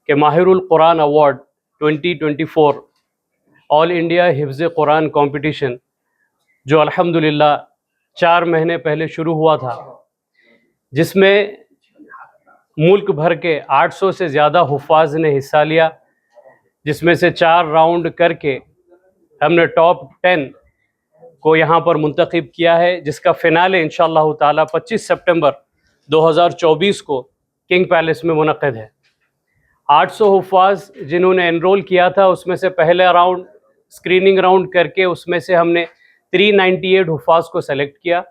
کہ ماہر القرآن ایوارڈ 2024 آل انڈیا حفظ قرآن کمپٹیشن جو الحمدللہ 4 مہینے پہلے شروع ہوا تھا، جس میں ملک بھر کے 800 سے زیادہ حفاظ نے حصہ لیا، جس میں سے 4 راؤنڈ کر کے ہم نے ٹاپ 10 کو یہاں پر منتخب کیا ہے، جس کا فینالے انشاءاللہ تعالی 25 سپٹمبر 2024 کو کنگ پیلس میں منعقد ہے۔ 800 حفاظ جنہوں نے انرول کیا تھا، اس میں سے پہلا راؤنڈ اسکریننگ راؤنڈ کر کے اس میں سے ہم نے 398 حفاظ کو سلیکٹ کیا،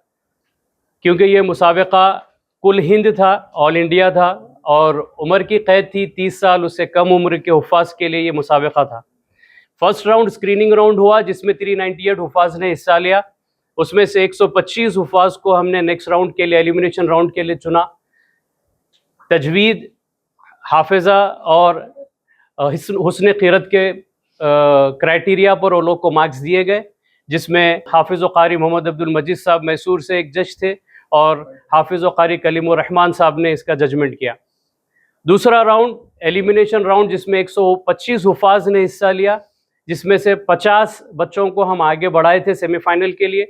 کیونکہ یہ مسابقہ کل ہند تھا، آل انڈیا تھا، اور عمر کی قید تھی 30 سال، اس سے کم عمر کے حفاظ کے لیے یہ مسابقہ تھا۔ فرسٹ راؤنڈ اسکریننگ راؤنڈ ہوا، جس میں 398 حفاظ نے حصہ لیا، اس میں سے 125 حفاظ کو ہم نے نیکسٹ راؤنڈ کے لیے، ایلیمینیشن راؤنڈ کے لیے چنا۔ تجوید، حافظہ اور حسن قرأت کے کرائٹیریا پر وہ لوگ کو مارکس دیے گئے، جس میں حافظ و قاری محمد عبد المجید صاحب میسور سے ایک جج تھے، اور حافظ و قاری کلیم الرحمان صاحب نے اس کا ججمنٹ کیا۔ دوسرا راؤنڈ ایلیمینیشن راؤنڈ، جس میں 125 حفاظ نے حصہ لیا، جس میں سے 50 بچوں کو ہم آگے بڑھائے تھے سیمی فائنل کے لیے،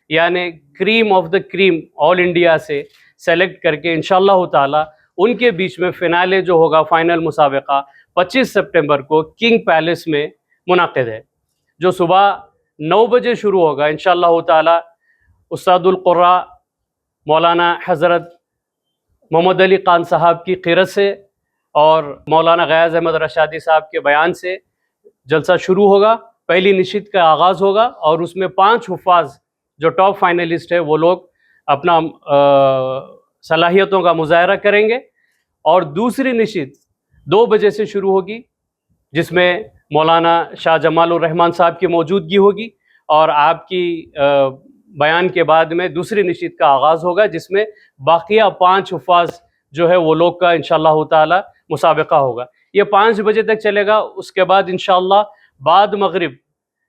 یعنی cream of the cream all India سے سلیکٹ کر کے انشاءاللہ تعالی ان کے بیچ میں فینالے جو ہوگا، فائنل مسابقہ 25 سپٹمبر کو کنگ پیلس میں منعقد ہے، جو صبح 9 بجے شروع ہوگا انشاءاللہ تعالی۔ استاد القراء مولانا حضرت محمد علی خان صاحب کی قرأت سے اور مولانا غیاث احمد رشادی صاحب کے بیان سے جلسہ شروع ہوگا، پہلی نشست کا آغاز ہوگا، اور اس میں 5 حفاظ جو ٹاپ فائنلسٹ ہے وہ لوگ اپنا صلاحیتوں کا مظاہرہ کریں گے، اور دوسری نشست 2 بجے سے شروع ہوگی، جس میں مولانا شاہ جمال الرحمن صاحب کی موجودگی ہوگی، اور آپ کی بیان کے بعد میں دوسری نشست کا آغاز ہوگا، جس میں باقیہ 5 حفاظ جو ہے وہ لوگ کا انشاءاللہ تعالی مسابقہ ہوگا۔ یہ 5 بجے تک چلے گا، اس کے بعد انشاءاللہ بعد مغرب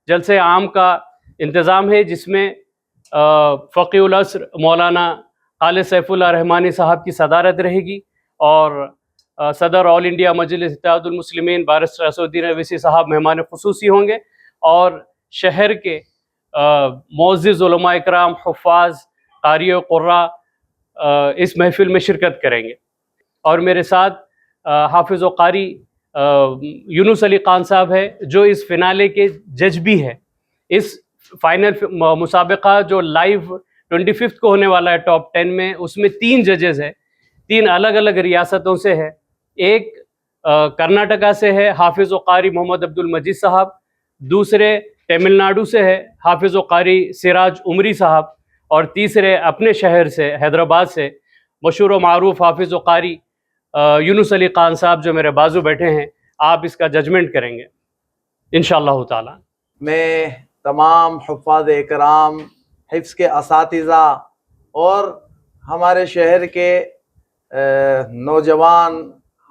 جلسے عام کا انتظام ہے، جس میں فقیہ العصر مولانا خالد سیف اللہ رحمانی صاحب کی صدارت رہے گی، اور صدر آل انڈیا مجلس اتحاد المسلمین بارسٹر اسد الدین اویسی صاحب مہمان خصوصی ہوں گے، اور شہر کے معزز علماء اکرام، حفاظ، قاری و قراء اس محفل میں شرکت کریں گے۔ اور میرے ساتھ حافظ و قاری یونس علی خان صاحب ہے، جو اس فینالے کے جج بھی ہے۔ اس فائنل مسابقہ جو لائیو 25 کو ہونے والا ہے ٹاپ 10 میں، اس میں 3 ججز ہے، 3 الگ الگ ریاستوں سے ہے۔ ایک کرناٹکا سے ہے حافظ و قاری محمد عبد المجید صاحب، دوسرے تمل ناڈو سے ہے حافظ و قاری سراج عمری صاحب، اور تیسرے اپنے شہر سے حیدرآباد سے مشہور و معروف حافظ و قاری یونس علی خان صاحب، جو میرے بازو بیٹھے ہیں۔ آپ اس کا ججمنٹ کریں گے انشاءاللہ تعالی۔ میں تمام حفاظ اکرام، حفظ کے اساتذہ اور ہمارے شہر کے نوجوان،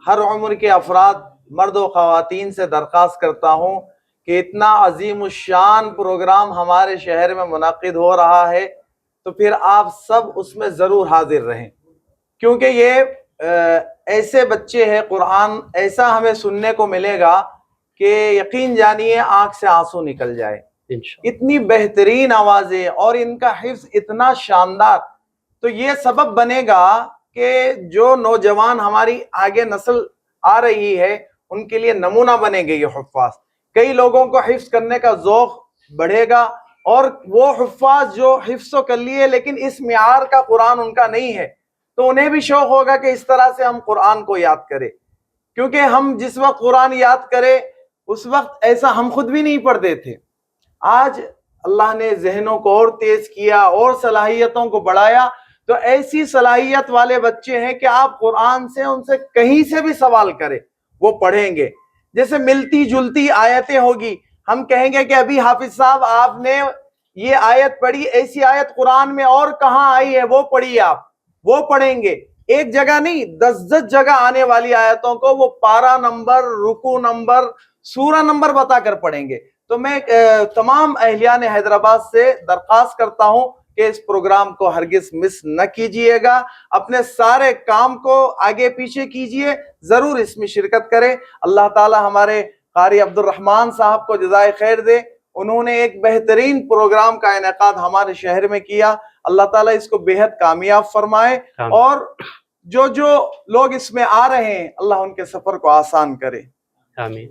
ہر عمر کے افراد، مرد و خواتین سے درخواست کرتا ہوں کہ اتنا عظیم الشان پروگرام ہمارے شہر میں منعقد ہو رہا ہے، تو پھر آپ سب اس میں ضرور حاضر رہیں، کیونکہ یہ ایسے بچے ہیں، قرآن ایسا ہمیں سننے کو ملے گا کہ یقین جانیے آنکھ سے آنسو نکل جائے۔ اتنی بہترین آوازیں اور ان کا حفظ اتنا شاندار، تو یہ سبب بنے گا کہ جو نوجوان ہماری آگے نسل آ رہی ہے ان کے لیے نمونہ بنے گے یہ حفاظ۔ کئی لوگوں کو حفظ کرنے کا ذوق بڑھے گا، اور وہ حفاظ جو حفظ کر لیے لیکن اس معیار کا قرآن ان کا نہیں ہے، تو انہیں بھی شوق ہوگا کہ اس طرح سے ہم قرآن کو یاد کریں، کیونکہ ہم جس وقت قرآن یاد کریں اس وقت ایسا ہم خود بھی نہیں پڑھتے تھے۔ آج اللہ نے ذہنوں کو اور تیز کیا اور صلاحیتوں کو بڑھایا، تو ایسی صلاحیت والے بچے ہیں کہ آپ قرآن سے ان سے کہیں سے بھی سوال کریں وہ پڑھیں گے۔ جیسے ملتی جلتی آیتیں ہوگی، ہم کہیں گے کہ ابھی حافظ صاحب آپ نے یہ آیت پڑھی، ایسی آیت قرآن میں اور کہاں آئی ہے وہ پڑھی، آپ وہ پڑھیں گے۔ ایک جگہ نہیں، 10 جگہ آنے والی آیتوں کو وہ پارہ نمبر، رکوع نمبر، سورہ نمبر بتا کر پڑھیں گے۔ تو میں تمام اہلیان حیدرآباد سے درخواست کرتا ہوں کہ اس پروگرام کو ہرگز مس نہ کیجئے گا، اپنے سارے کام کو آگے پیچھے کیجئے، ضرور اس میں شرکت کریں۔ اللہ تعالی ہمارے قاری عبد الرحمن صاحب کو جزائے خیر دے، انہوں نے ایک بہترین پروگرام کا انعقاد ہمارے شہر میں کیا، اللہ تعالیٰ اس کو بہت کامیاب فرمائے، اور جو لوگ اس میں آ رہے ہیں اللہ ان کے سفر کو آسان کرے۔ آمین۔